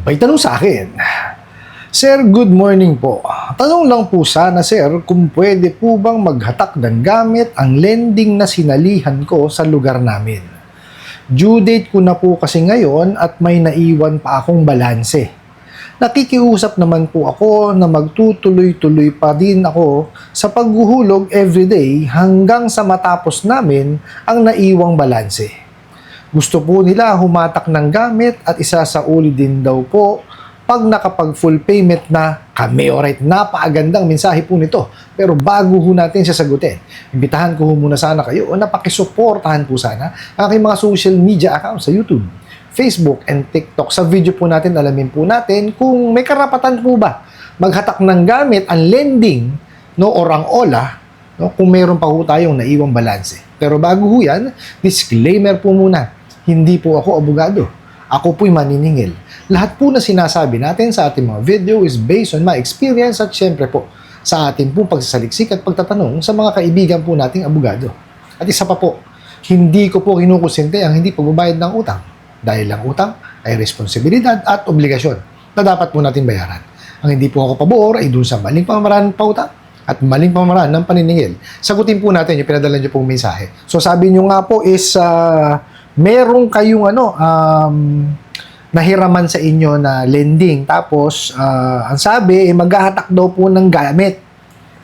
May tanong sa akin, Sir, good morning po. Tanong lang po sana, sir, kung pwede po bang maghatak ng gamit ang lending na sinalihan ko sa lugar namin. Due date ko na po kasi ngayon at may naiwan pa akong balanse. Nakikiusap naman po ako na magtutuloy-tuloy pa din ako sa paghuhulog everyday hanggang sa matapos namin ang naiwang balanse. Gusto po nila humatak ng gamit at isasauli din daw po pag nakapag full payment na kami. Alright, napakagandang mensahe po nito. Pero bago ho natin siya sagutin, imbitahan ko ho muna sana kayo o napakisuportahan po sana ang aking mga social media accounts sa YouTube, Facebook, and TikTok. Sa video po natin, alamin po natin kung may karapatan po ba maghatak ng gamit ang lending, no, or ang OLA, no, kung meron pa ho tayong naiwang balanse. Pero bago ho yan, disclaimer po muna, hindi po ako abogado. Ako po'y maniningil. Lahat po na sinasabi natin sa ating mga video is based on my experience at syempre po sa ating po pagsasaliksik at pagtatanong sa mga kaibigan po nating abogado. At isa pa po, hindi ko po kinukonsente ang hindi pagbabayad ng utang dahil ang utang ay responsibilidad at obligasyon na dapat po natin bayaran. Ang hindi po ako pabor ay dun sa maling pamamaraan ng pautang at maling pamamaraan ng paniningil. Sagutin po natin yung pinadala nyo pong mensahe. So sabi nyo nga po is merong kayong nahiraman sa inyo na lending. Tapos, ang sabi, maghahatak daw po ng gamit.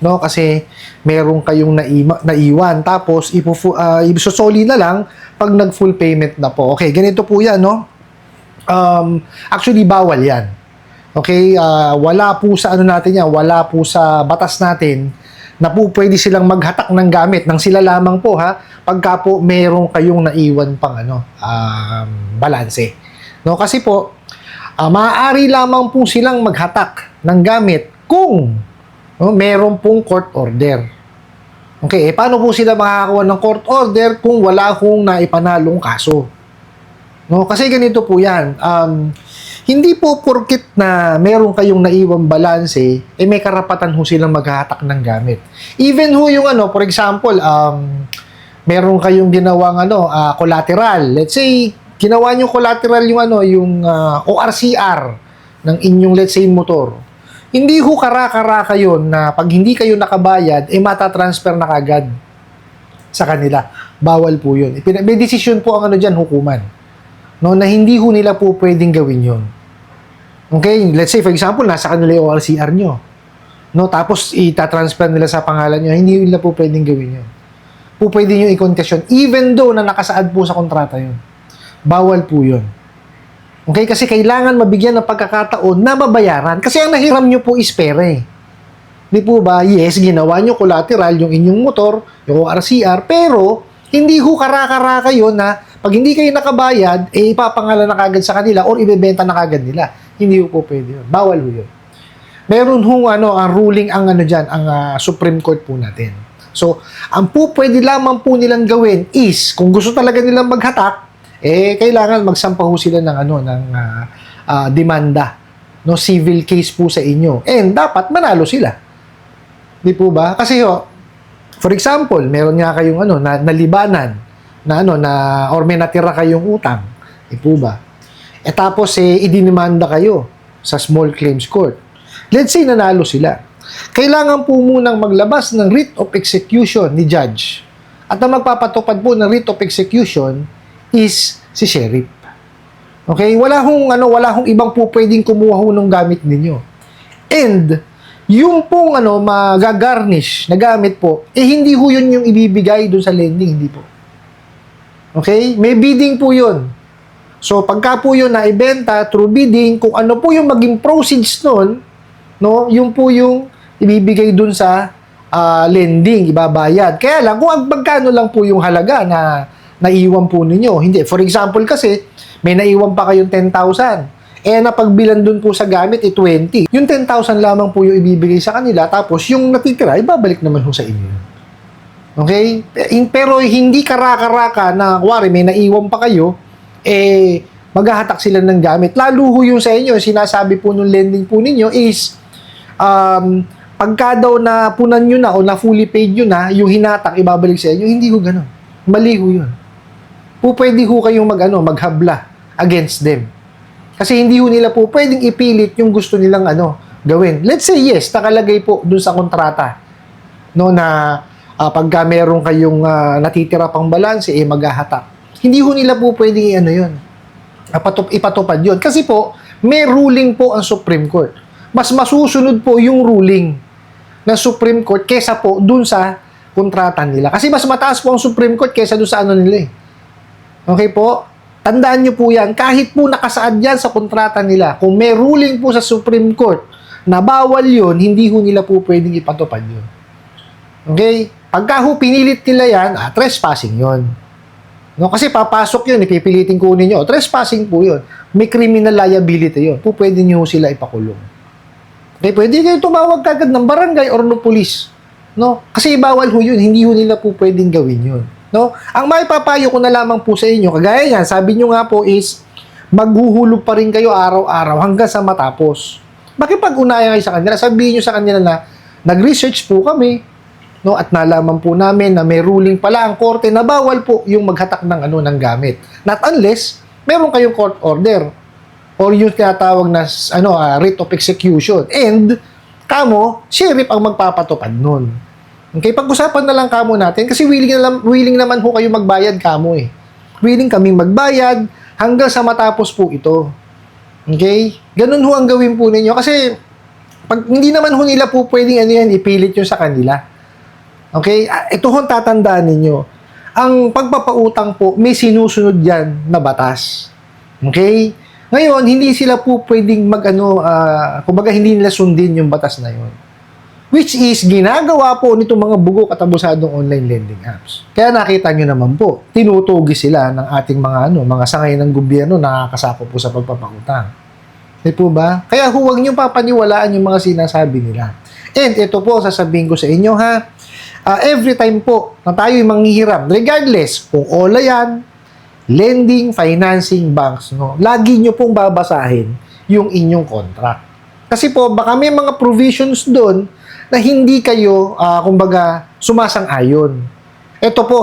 No? Kasi, merong kayong naiwan. Tapos, isusoli na lang pag nag-full payment na po. Okay, ganito po yan, no? Actually, bawal yan. Okay, wala po sa natin yan, wala po sa batas natin na po pwede silang maghatak ng gamit ng sila lamang po, ha, pagka po merong kayong naiwan pang balanse. No, kasi po, maaari lamang po silang maghatak ng gamit kung meron pong court order. Okay, paano po sila makakakuha ng court order kung wala hong naipanalong kaso? No, kasi ganito po yan. Hindi po porkit na meron kayong naiwang balanse, may karapatan ho silang maghatak ng gamit. Even ho yung for example, meron kayong ginawang collateral. Let's say, ginawa nyo collateral yung ORCR ng inyong, let's say, motor. Hindi ho kara-karaka yun na pag hindi kayo nakabayad, matatransfer na kagad sa kanila. Bawal po yun. May desisyon po ang dyan, hukuman. No, na hindi ho nila po pwedeng gawin yun. Okay? Let's say, for example, nasa kanila yung ORCR nyo. No, tapos itatransfer nila sa pangalan nyo, hindi nila po pwedeng gawin yun. Po pwede nyo i-concession, even though na nakasaad po sa kontrata yun. Bawal po yun. Okay? Kasi kailangan mabigyan ng pagkakataon na mabayaran. Kasi ang nahiram nyo po is pera eh. Di po ba? Yes, ginawa nyo collateral yung inyong motor, yung RCR, pero hindi ho kara-karaka yun na pag hindi kayo nakabayad, ipapangalan na kagad sa kanila or ibebenta na kagad nila. Hindi ho po pwede yun. Bawal ho yun. Meron ho ang ruling ang dyan, ang Supreme Court po natin. So, ang po pwede lamang po nilang gawin is, kung gusto talaga nilang maghatak, kailangan magsampa ho sila ng demanda, no, civil case po sa inyo. And dapat manalo sila. Di po ba? Kasi for example, meron nga kayong nalibanan na or may natira kayong utang. Di po ba? Tapos idinimanda kayo sa small claims court. Let's say nanalo sila. Kailangan po munang maglabas ng writ of execution ni judge. At ang magpapatupad po ng writ of execution is si sheriff. Okay? Wala hong ibang po pwedeng kumuha ho ng gamit ninyo. And yung pong magagarnish na gamit po, hindi ho yun yung ibibigay dun sa lending, hindi po. Okay? May bidding po yun. So, pagka po yun naibenta through bidding, kung ano po yung maging proceeds nun, no, yung po yung ibibigay dun sa lending, ibabayad. Kaya lang, kung magkano lang po yung halaga na naiwan po ninyo. Hindi. For example kasi, may naiwan pa kayong 10,000. Napagbilan dun po sa gamit, 20. Yung 10,000 lamang po yung ibibigay sa kanila, tapos yung natitira, ibabalik naman ho sa inyo. Okay? Pero hindi karaka-raka na, kuwari, may naiwan pa kayo, maghahatak sila ng gamit. Lalo ho yung sa inyo, sinasabi po nung lending po ninyo is, pagka daw na punan nyo na o na fully paid nyo na, yung hinatak, ibabalik sa inyo, hindi ho ganun. Mali ho yun. Po pwede ho kayong maghabla against them. Kasi hindi ho nila po pwedeng ipilit yung gusto nilang gawin. Let's say yes, nakalagay po dun sa kontrata, no, na pagka meron kayong natitira pang balanse, maghahatak. Hindi ho nila po pwedeng yun. Ipatupad yun. Kasi po, may ruling po ang Supreme Court. Mas masusunod po yung ruling ng Supreme Court kesa po dun sa kontrata nila. Kasi mas mataas po ang Supreme Court kesa dun sa nila. Okay po? Tandaan nyo po yan. Kahit po nakasaad yan sa kontrata nila, kung may ruling po sa Supreme Court na bawal yun, hindi ho nila po pwedeng ipatupad yun. Okay? Pagka ho pinilit nila yan, trespassing yun. No, kasi papasok yun, ipipilitin kunin nyo. Trespassing po yun. May criminal liability yun. Po pwede nyo sila ipakulong. Okay, pwede kayo tumawag kagad ng barangay or ng police. No? Kasi bawal ho yun. Hindi ho nila po pwedeng gawin yun. No? Ang maipapayo ko na lamang po sa inyo, kagaya yan, sabi nyo nga po is, maghuhulog pa rin kayo araw-araw hanggang sa matapos. Makipag-unayan kayo sa kanila. Sabihin nyo sa kanila na, nag-research po kami, no, at nalaman po namin na may ruling pala ang korte na bawal po yung maghatak ng gamit. Not unless meron kayong court order or yung tinatawag na writ of execution. And kamo, sheriff ang magpapatupad nun. Okay, pag-usapan na lang kamo natin kasi willing naman ho kayo magbayad kamo eh. Willing kaming magbayad hanggang sa matapos po ito. Okay? Ganun ho ang gawin po ninyo kasi pag hindi naman ho nila po pwedeng ipilit nyo sa kanila. Okay? Ito hong tatandaan ninyo. Ang pagpapautang po, may sinusunod yan na batas. Okay? Ngayon, hindi sila po pwedeng kumbaga hindi nila sundin yung batas na yun. Which is, ginagawa po nitong mga bugok at abusadong online lending apps. Kaya nakita nyo naman po, tinutugi sila ng ating mga sangay ng gobyerno na nakakasako po sa pagpapautang. Di po ba? Kaya huwag nyo papaniwalaan yung mga sinasabi nila. And ito po, sasabihin ko sa inyo every time po na tayo'y manghihiram, regardless kung OLA yan, lending, financing, banks, no, lagi nyo pong babasahin yung inyong contract. Kasi po, baka may mga provisions doon na hindi kayo, kumbaga, sumasang-ayon. Ito po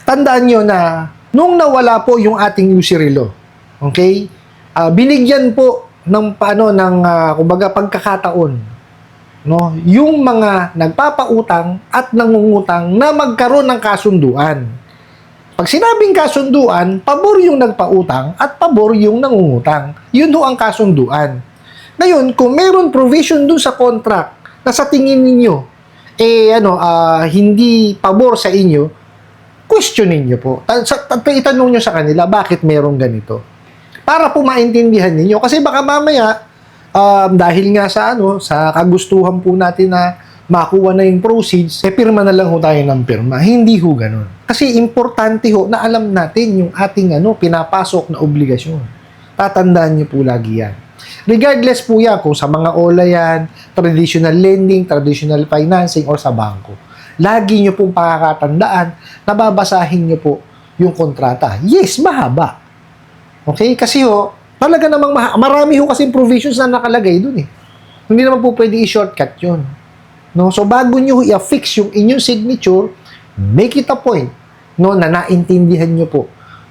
tandaan nyo na nung nawala po yung ating usury law, okay, binigyan po kumbaga, pagkakataon, no, yung mga nagpapautang at nangungutang na magkaroon ng kasunduan. Pag sinabing kasunduan, pabor yung nagpautang at pabor yung nangungutang. Yun ho ang kasunduan. Ngayon, kung meron provision dun sa contract na sa tingin ninyo, hindi pabor sa inyo, questionin nyo po. Itanong nyo sa kanila, bakit meron ganito? Para po maintindihan ninyo. Kasi baka mamaya, dahil nga sa kagustuhan po natin na makuha na yung proceeds, pirma na lang ho tayo ng pirma. Hindi ho ganun. Kasi importante ho na alam natin yung ating pinapasok na obligasyon. Tatandaan niyo po lagi yan. Regardless po yan kung sa mga OLA yan, traditional lending, traditional financing, or sa bangko. Lagi niyo pong pakakatandaan na babasahin niyo po yung kontrata. Yes, mahaba. Okay? Kasi talaga namang marami ho kasing provisions na nakalagay dun eh. Hindi naman po pwede i-shortcut yun. No? So, bago nyo i-affix yung inyong signature, make it a point, no, na naintindihan nyo po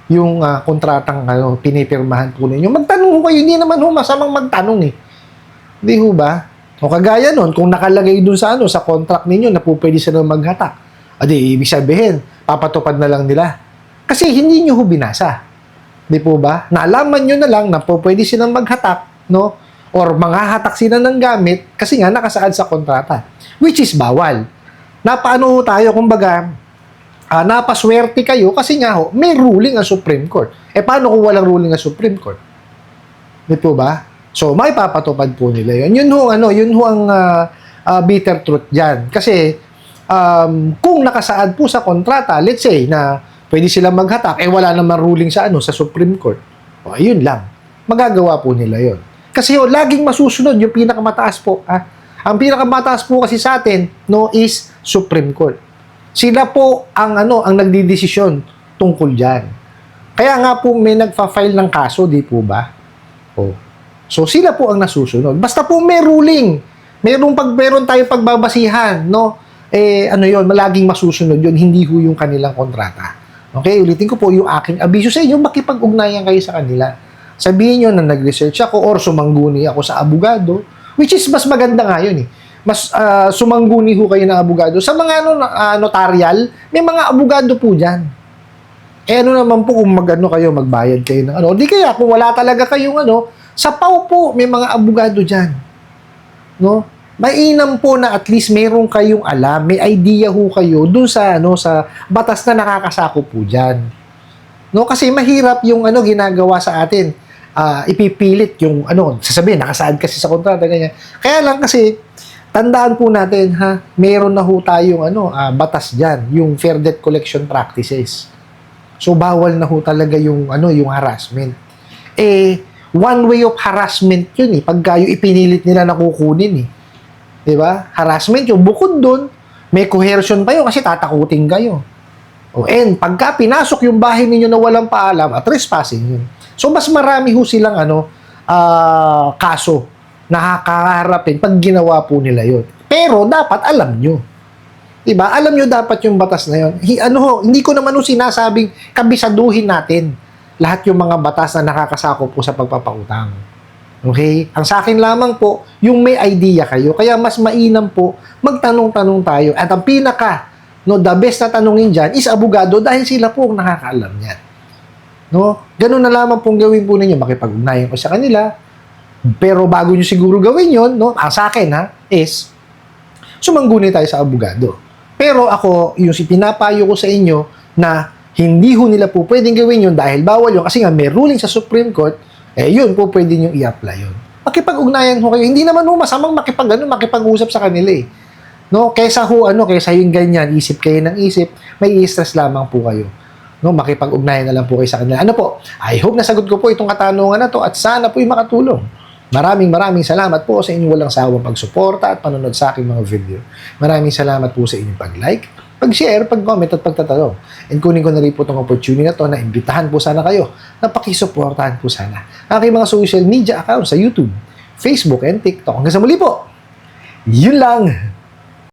yung kontratang pinipirmahan po ninyo. Magtanong ho kayo, hindi naman ho masamang magtanong eh. Hindi ho ba? O kagaya nun, kung nakalagay dun sa sa contract ninyo na po pwede silang maghatak, ibig sabihin, papatupad na lang nila. Kasi hindi nyo ho binasa. Di po ba? Naalaman nyo na lang na po pwede silang maghatak, no? Or manghahatak sila ng gamit kasi nga nakasaad sa kontrata. Which is bawal. Napaano ho tayo, kumbaga, napaswerte kayo kasi nga may ruling ang Supreme Court. Paano kung walang ruling ang Supreme Court? Di po ba? So, may papatupad po nila yun. Yun ho ang bitter truth dyan. Kasi, kung nakasaad po sa kontrata, let's say na pwede silang maghatak, wala naman ruling sa Supreme Court. Ayun lang. Magagawa po nila yon. Kasi laging masusunod yung pinakamataas po. Ang pinakamataas po kasi sa atin, is Supreme Court. Sila po ang nagdidesisyon tungkol diyan. Kaya nga po may nagfa-file ng kaso, di po ba? So sila po ang nasusunod. Basta po may ruling. Meron tayong pagbabasihan, no? Malaging masusunod yun, hindi ho yung kanilang kontrata. Okay, ulitin ko po yung aking abisyo sa inyo, makipag-ugnayan kayo sa kanila. Sabihin nyo na nag-research ako or sumangguni ako sa abogado, which is mas maganda nga yun eh. Mas sumangguni ho kayo ng abogado. Sa mga notarial, may mga abogado po dyan. Eh ano naman po kung kayo, magbayad kayo ng ano. Di kaya kung wala talaga kayong sa PAW po, may mga abogado dyan. No? Mainam po na at least meron kayong alam, may idea ho kayo dun sa sa batas na nakakasako po diyan. No, kasi mahirap yung ginagawa sa atin. Ipipilit yung sasabihin nakasaad kasi sa kontrata ganyan. Kaya lang kasi tandaan po natin meron na ho tayong batas diyan, yung Fair Debt Collection Practices. So bawal na ho talaga yung yung harassment. One way of harassment yun pagka yung ipinilit nila na kukunin Diba? Harassment yung bukod doon, may coercion pa yun kasi tatakutin kayo. And pagka pinasok yung bahay ninyo na walang paalam, trespassing yun. So, mas marami ho silang kaso na kakaharapin pag ginawa po nila yun. Pero, dapat alam nyo. Diba? Alam nyo dapat yung batas na yun. Hindi ko naman sinasabing kabisaduhin natin lahat yung mga batas na nakakasako po sa pagpapautang. Okay? Ang sa akin lamang po, yung may idea kayo. Kaya mas mainam po, magtanong-tanong tayo. At ang the best na tanongin dyan is abogado dahil sila po ang nakakaalam niyan. No? Ganun na lamang pong gawin po ninyo. Makipag-ugnayan ko sa kanila. Pero bago nyo siguro gawin yon, ang sa akin is sumangguni tayo sa abogado. Pero ako, yung pinapayo ko sa inyo na hindi ho nila po pwedeng gawin yun dahil bawal yun. Kasi nga may ruling sa Supreme Court, yun po pwede nyo i-apply yun. Makipag-ugnayan ho kayo. Hindi naman ho masamang makipag-usap sa kanila No? Kaysa yung ganyan, isip kayo ng isip, may i-stress lamang po kayo. No? Makipag-ugnayan na lang po kayo sa kanila. I hope nasagot ko po itong katanungan na to at sana po makatulong. Maraming salamat po sa inyong walang sawang pagsuporta at panonood sa aking mga video. Maraming salamat po sa inyong pag-like, pag-share, pag-comment at pagtatanong. And kunin ko na rin po itong opportunity na to na imbitahan po sana kayo na pakisuportahan po sana aking mga social media accounts sa YouTube, Facebook, and TikTok. Hanggang sa muli po, yun lang!